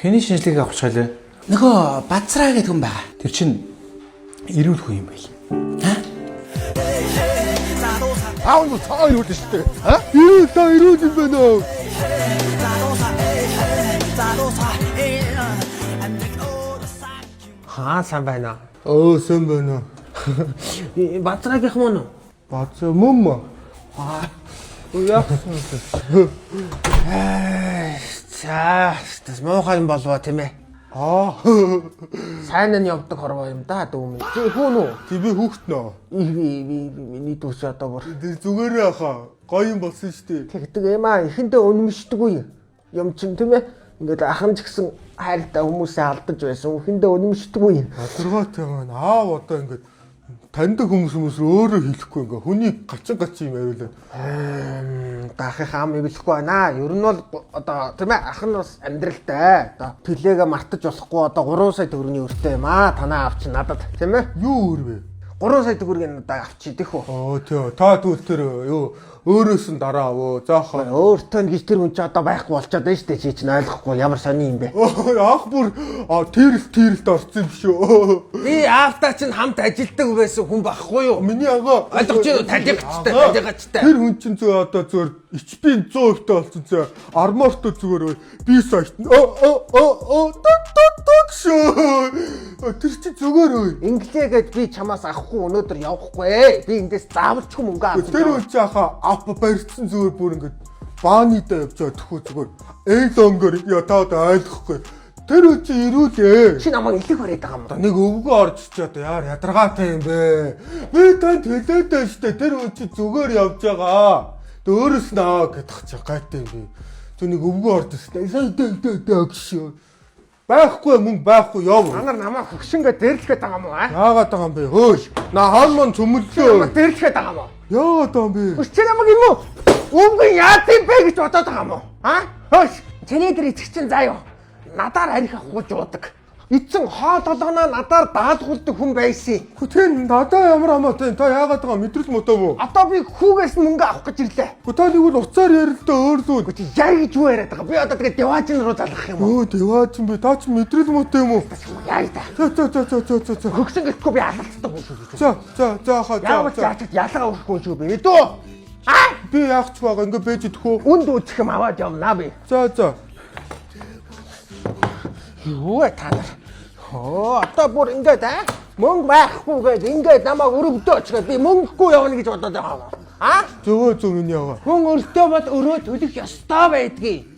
Хэний шинжилгээг авах чалаа? Нөгөө Бацраа гэдэг хүн байгаа. Тэр чинь эрүүл хүн юм байл. Аав нь цаа юу гэж шүү дээ. Аа? Юу та ирүүл юм байна уу? Сайн байна. Сайн байна. Бацраагийн мөн үү? Бацаа мөн. Яасан. За, тэс муухай юм болов тийм ээ. Сайн нь явдаг хорвоо юм да дүүм. Чи хүүн үү? Чи би хүүхэд нөө. Миний дүүс одоо бүр. Зүгээрээ хаа. Гоё юм болсон шүү дээ. Тэгдэг юм аа. Эхэндээ үнэмшдэггүй юм чин тийм ээ. Ингээд ахын ч гэсэн хайртай хүмүүсээ алдаж байсан. Эхэндээ үнэмшдэггүй. Тодорхойтой маань аав одоо ингээд таньдаг хүмүүс өөрөө хэлэхгүй ингээ хүний гачин юм яриулаад. Даахын амыг хэлэхгүй байна. Ер нь бол одоо тийм ээ ах нь бас амьдралтай. Одоо тэлээгээ мартаж болохгүй одоо 3 сая төгрөгийн өртөө юм аа. Танаа авч надад тийм ээ. Юу өөр вэ? 3 сая төгрөгийн надад авчи дэх үү? Тийм. Та тэгвэл тэр юу өөрөөс нь дараа авөө. Заахаа. Өөртөө нь гэж тэр хүн чи одоо байхгүй болчиход байна шүү дээ. Чи чинь ойлгохгүй ямар сони юм бэ? Ах бүр тэрэлт орсон юм шүү. Би аавтаа чинь хамт ажилдаг байсан хүн байхгүй юу? Миний агаа ойлгож байна уу? Талигчтай. Тэр хүн чинь зөө одоо зүгээр HP 100% та болсон зөө. Арморто зүгээр би сайт. Тэр чи зүгээр өө. Инглигээд би чамаас авахгүй өнөөдөр явахгүй. Би эндээс заавалчгүй мөнгө авах. Тэр хүн чи хаа ап барьцсан зүгээр бүр ингээд баанидаа явж байгаа төхөө зүгээр. Эйлонгор яа та одоо ойлгохгүй. Тэр хүн чи ирүүлээ. Чи намайг илэх бариад байгаа юм. Нэг өвгөө орж чи одоо яар ядаргаатай юм бэ? Би танд хэлээд байна штэ. Тэр хүн чи зүгээр явж байгаа. Тэ өөрөөс нь аа гэдэг чи гайтай юм би. Зөв нэг өвгөө орж штэ. Гшөө. Байхгүй мөнгө байхгүй яв. Анаар намайг хөгшингээ дэрлэхэд байгаа юм уу? Яагаад байгаа юм бэ? Хөөш. На хон мон цөмөллөө. Дэрлэхэд байгаа юм уу? Яагаад байгаа юм бэ? Чи намайг юм уу? Өвгөн яат юм бэ гэж бодоод байгаа юм уу? Хөөш. Чиний дээр эцэг чинь заа юу? Надаар арих авахгүй жуудаг. Эцэн хоо толгоноо надаар даалгуулдаг хүн байсан. Тэр надаа ямар хамаатай та яагаад байгаа мэдрэл мотов уу? Одоо би хүүгээс мөнгө авах гэж ирлээ. Та нэг бол уцаар ярилдаа өөрлөө. Чи яа гэж юу яриад байгаа? Би одоо тэгээд деваажин руу залгах юм уу? Девааж юм бэ? Та ч мэдрэл мотов юм уу? Яа та. За. Хөгсөн гэхгүй би алалцдаг хүн шүү. За хаа. Яагаад ялгаа өгөхгүй шүү би. Мэдөө. Би яахч байгаа ингээ бэж идэхүү. Үнд үүсэх юм аваад явнаа би. За. Юу та нар? Одоо бүр ингээд мөнгө байхгүйгээд ингээд намайг өрөвдөөч гэдэг би мөнгөгүй явна гэж бодоод байгаа юм. Зөв миний аваа. Хүн өртөө бод өрөө төлөх ёстой байдгийг.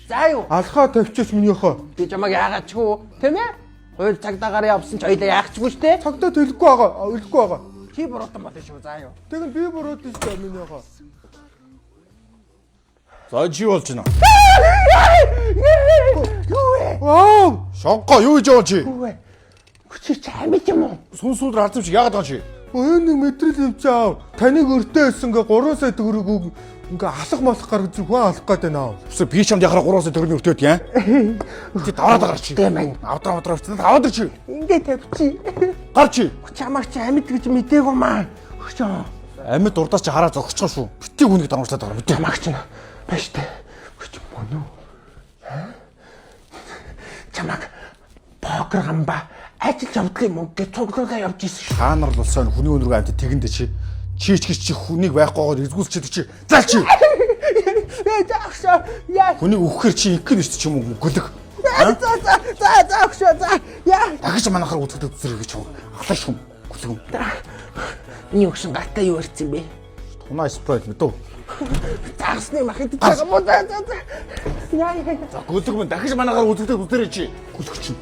За юу? Алхаа тавьчихс миний хаа. Би чамайг яагаачгүй тийм ээ? Хууль цагдаагаар явсан ч хоёлаа яахчгүй шүү дээ. Цагдаа төлөхгүй байгаа. Чи буруутан болно шүү. За юу? Тэгвэл би буруутай шүү миний хаа. За чи болж байна. Юу вэ? Шонго юу гэж байгаа чи? Юу вэ? Чи чамд юм уу? Сүнсүүд алдсан чи яагаад байгаа чи? Нэг мэдрэл явж аав. Таныг өртөөсөн ингээ 3 сая төгрөг ингээ алах молох гаргаж хүн алах гээд байна. Үсэ би чамд яхаар 3 сая төгрөгийн өртөөд яа? Чи даваад гарч чи. Тийм байна. Авдраа авчихсан. Аваад чи. Ингээ тавьчих. Гар чи. Чамаг чи амьд гэж мдээгүй маа. Хөчөө. Амьд урдаас чи хараа зогсчихсон шүү. Битгий хүнийг дарамжлаад байгаа мэдээ. Чамаг чи байна штэ. Хөч мөн үү? Чамаг покер гамба ажил явдлын мөнгө гэж цуглуулаа явж исэн шүү. Та нар л улсаа хүний өнөргөө амт тэгэндэ чи чи хүнийг байхгүйгээр эзгүүлчихэд чи. Заа чи. Заахшаа. Яа. Хүнийг өгөхээр чи инкэн шүү ч юм уу гөлөг. Заахшаа. Яа. Дахиж манахаар үзэгдэх зүрх гэж юм. Халаш хүм. Гөлөг. Миний өгсөн гартаа юу ирсэн бэ? Тунаа спрайт мэдв. Тагсны махад байгаа мó. Яа. За гөлөг мөн дахиж манахаар үзэгдэх үзэрэй чи. Гөлөг чи.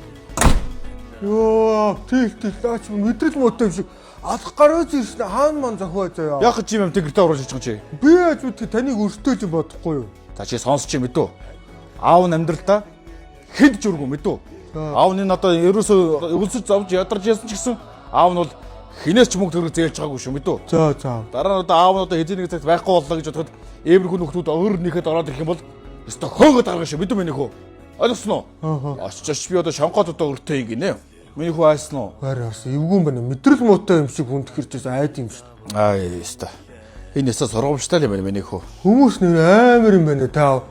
Йоо, тийх лаач мэдрэл мотов шиг алах гараж ирсэн хаан ман зохио заяа. Яг чи юм тэгэртэ оруулж ичгэн чи. Би яаж үгүй таныг өртөөж бодохгүй юу? За чи сонсч мэдв. Аав нь амьдралдаа хэд жургу мэдв. Аав нь одоо ерөөсөө өвлсөж зовж ядарч ясан ч гэсэн аав нь бол хинээс ч мөнгө төгрөг зээлж байгаагүй шүү мэдв. За. Дараа нь одоо аав нь одоо хэзээ нэг цагт байхгүй боллоо гэж бодоход эвэр хүн нөхдүүд өөр нэхэд ороод ирэх юм бол өстой хөөгд арга шүү мэдв минийх үү? Ойлгосноо? Очиж би одоо шонгоод одоо өртөө гинэ. Миний хүү айсан уу? Хараас эвгүй байна. Мэдрэл муутай юм шиг хүнд хэрчээс айд юм шүү. Өстой. Энэ ясаа сургамжтай юм байна миний хүү. Хүмүүс нэр амар юм байна та.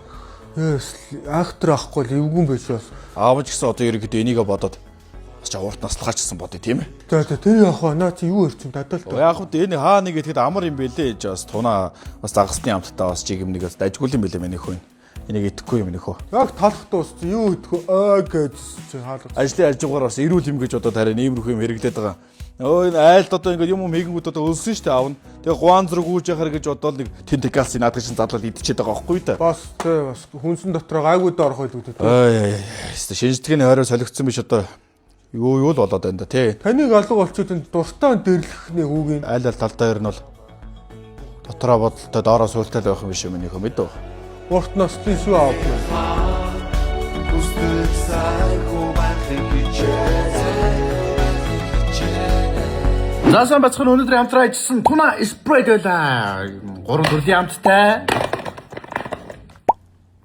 Актер ахгүй л эвгүй байж бас. Аав ч гэсэн одоо ерөнхийдөө энийгээ бодоод бас урт наслахаач гэсэн бодъё тийм ээ. За тэр яах вэ? Наа чи юу ярьчих дадал та. Яг хөө энэ хаа нэг тэгэхэд амар юм бэлээ гэж бас тунаа бас загасны амттай бас чиг юм нэгээс дажгүй юм бэлээ миний хөө. Энийг идэхгүй юм нөхөө. Яг талах дуусч юу идэх вэ гэж чи хаалга. Ажлын алжуугаар бас эрүүл юм гэж одоо тарай нэмрэх юм хэрэглээд байгаа. Өө энэ айлд одоо ингээд юм хийгэнгүүд одоо өлсөн шүү дээ аав нь. Тэгээ гуан зэрэг үүж яхаар гэж бодоод нэг тентикалсын наадах шин задлал идчихээд байгаа байхгүй да. Бас хүнсэн дотроо гайгууд орох байлгүй дээ. Ой шинжтгэний ойроо солигдсон биш одоо юу л болоод байна да тий. Таныг алга болчиход энэ дуртай дэрлэхний хүүгийн Айл талдаа ер нь бол дотроо бодолтой доороо сууртай байх юм биш юм нөхөө мэдв. урт насны шүү аав. Заасан бацхан өнөөдөр хамтраа ажилласан туна спрейд байлаа. 3 төрлийн амттай.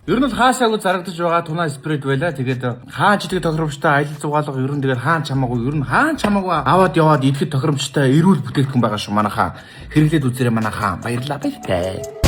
Ер нь хаасаагүй зарагдаж байгаа туна спрейд байлаа. Тэгээд хаан ч идэх тохиромжтой аялал зугаалга ер нь тэгээд хаан чамаагүй аваад яваад идэхэд тохиромжтой эрүүл бүтээгдэхүүн байгаа шүү манайхаа. Хэрэглээд үзээрэй манайхаа. Баярлалаа баяртай.